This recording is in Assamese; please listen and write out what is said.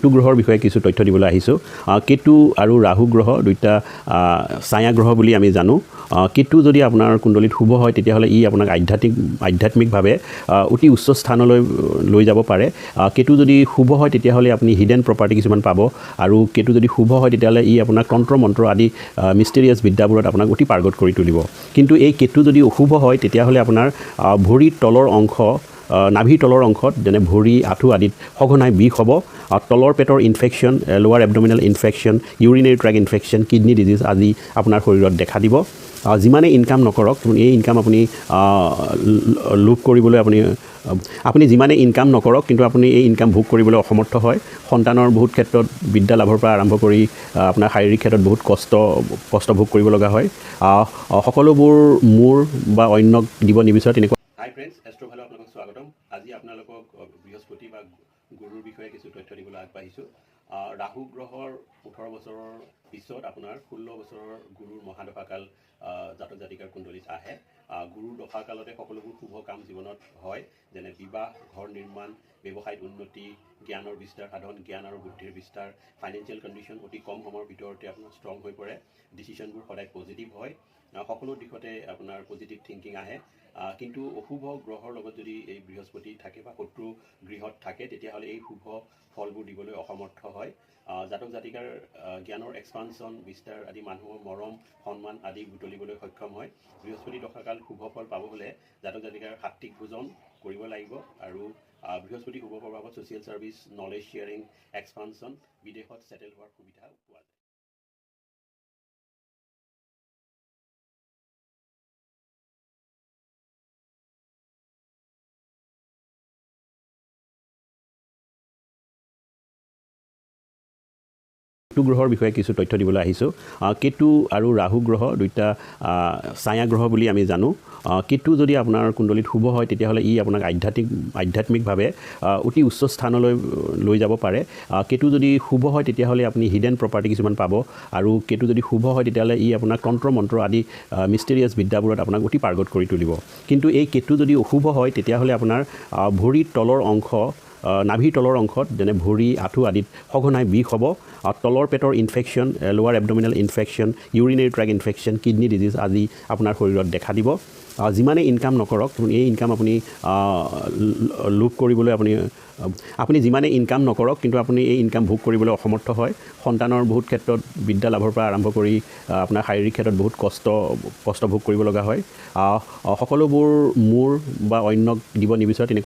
কেতু গ্ৰহৰ বিষয়ে কিছু তথ্য দিবলৈ আহিছোঁ। কেতু আৰু ৰাহু গ্ৰহ দুইটা ছায়া গ্ৰহ বুলি আমি জানো। কেতু যদি আপোনাৰ কুণ্ডলীত শুভ হয় তেতিয়াহ'লে ই আপোনাক আধ্যাত্মিকভাৱে অতি উচ্চ স্থানলৈ লৈ যাব পাৰে। কেতু যদি শুভ হয় তেতিয়াহ'লে আপুনি হিডেন প্ৰপাৰ্টি কিছুমান পাব, আৰু কেতু যদি শুভ হয় তেতিয়াহ'লে ই আপোনাক তন্ত্ৰ মন্ত্ৰ আদি মিষ্টেৰিয়াছ বিদ্যাবোৰত আপোনাক অতি পাৰ্গত কৰি তুলিব। কিন্তু এই কেতু যদি অশুভ হয় তেতিয়াহ'লে আপোনাৰ ভৰিৰ তলৰ অংশ, নাভিৰ তলৰ অংশত যেনে ভৰি, আঁঠু আদিত সঘনাই বিষ হ'ব। তলৰ পেটৰ infection, lower abdominal infection, urinary tract infection, kidney disease আদি আপোনাৰ শৰীৰত দেখা দিব। যিমানে ইনকাম নকৰক, এই ইনকাম আপুনি লোভ কৰিবলৈ আপুনি যিমানে ইনকাম নকৰক কিন্তু আপুনি এই ইনকাম ভোগ কৰিবলৈ অসমৰ্থ হয়। সন্তানৰ বহুত ক্ষেত্ৰত বিদ্যা লাভৰ পৰা আৰম্ভ কৰি আপোনাৰ শাৰীৰিক ক্ষেত্ৰত বহুত কষ্ট ভোগ কৰিব লগা হয়। সকলোবোৰ মোৰ বা অন্যক দিব নিবিচাৰে তেনেকুৱা। হাই ফ্ৰেণ্ডছ, এষ্ট্ৰ'ভালে আপোনালোকক স্বাগতম। আজি আপোনালোকক বৃহস্পতি বা গুৰুৰ বিষয়ে কিছু তথ্য দিবলৈ আগবাঢ়িছোঁ। ৰাহু গ্ৰহৰ 18 বছৰৰ পিছত আপোনাৰ 16 বছৰৰ গুৰুৰ মহাদশাকাল জাতক জাতিকাৰ কুণ্ডলীত আহে। গুৰুৰ দশাকালতে সকলোবোৰ শুভ কাম জীৱনত হয়, যেনে বিবাহ, ঘৰ নিৰ্মাণ, ব্যৱসায়ত উন্নতি, জ্ঞানৰ বিস্তাৰ সাধন, জ্ঞান আৰু বুদ্ধিৰ বিস্তাৰ, ফাইনেন্সিয়েল কণ্ডিশ্যন অতি কম সময়ৰ ভিতৰতে আপোনাৰ ষ্ট্ৰং হৈ পৰে। ডিচিশ্যনবোৰ সদায় পজিটিভ হয়, সকলো দিশতে আপোনাৰ পজিটিভ থিংকিং আহে। কিন্তু অশুভ গ্ৰহৰ লগত যদি এই বৃহস্পতি থাকে বা শত্ৰু গৃহত থাকে তেতিয়াহ'লে এই শুভ ফলবোৰ দিবলৈ অসমৰ্থ হয়। জাতক জাতিকাৰ জ্ঞানৰ এক্সপানশ্যন, বিস্তাৰ আদি মানুহৰ মৰম সন্মান আদি বুটলিবলৈ সক্ষম হয়। বৃহস্পতি দশাকাল শুভ ফল পাব হ'লে জাতক জাতিকাৰ সাত্বিক ভোজন কৰিব লাগিব, আৰু বৃহস্পতি শুভ প্ৰভাৱত social service, knowledge sharing, expansion, বিদেশত ছেটেল হোৱাৰ সুবিধা পোৱা যায়। কেতু গ্ৰহৰ বিষয়ে কিছু তথ্য দিবলৈ আহিছোঁ। কেতু আৰু ৰাহু গ্ৰহ দুইটা ছায়া গ্ৰহ বুলি আমি জানো। কেতু যদি আপোনাৰ কুণ্ডলীত শুভ হয় তেতিয়াহ'লে ই আপোনাক আধ্যাত্মিকভাৱে অতি উচ্চ স্থানলৈ লৈ যাব পাৰে। কেতু যদি শুভ হয় তেতিয়াহ'লে আপুনি হিডেন প্ৰপাৰ্টি কিছুমান পাব, আৰু কেতু যদি শুভ হয় তেতিয়াহ'লে ই আপোনাক তন্ত্ৰ মন্ত্ৰ আদি মিষ্টেৰিয়াছ বিদ্যাবোৰত আপোনাক অতি পাৰ্গত কৰি তুলিব। কিন্তু এই কেতু যদি অশুভ হয় তেতিয়াহ'লে আপোনাৰ ভৰিৰ তলৰ অংশ, নাভিৰ তলৰ অংশত যেনে ভৰি, আঁঠু আদিত সঘনাই বিষ হ'ব। তলৰ পেটৰ infection, lower abdominal infection, urinary tract infection, kidney disease আদি আপোনাৰ শৰীৰত দেখা দিব। যিমানে ইনকাম নকৰক এই ইনকাম আপুনি লোভ কৰিবলৈ আপুনি যিমানে ইনকাম নকৰক কিন্তু আপুনি এই ইনকাম ভোগ কৰিবলৈ অসমৰ্থ হয়। সন্তানৰ বহুত ক্ষেত্ৰত বিদ্যা লাভৰ পৰা আৰম্ভ কৰি আপোনাৰ শাৰীৰিক ক্ষেত্ৰত বহুত কষ্ট ভোগ কৰিব লগা হয়। সকলোবোৰ মোৰ বা অন্যক দিব নিবিচাৰে তেনেকুৱা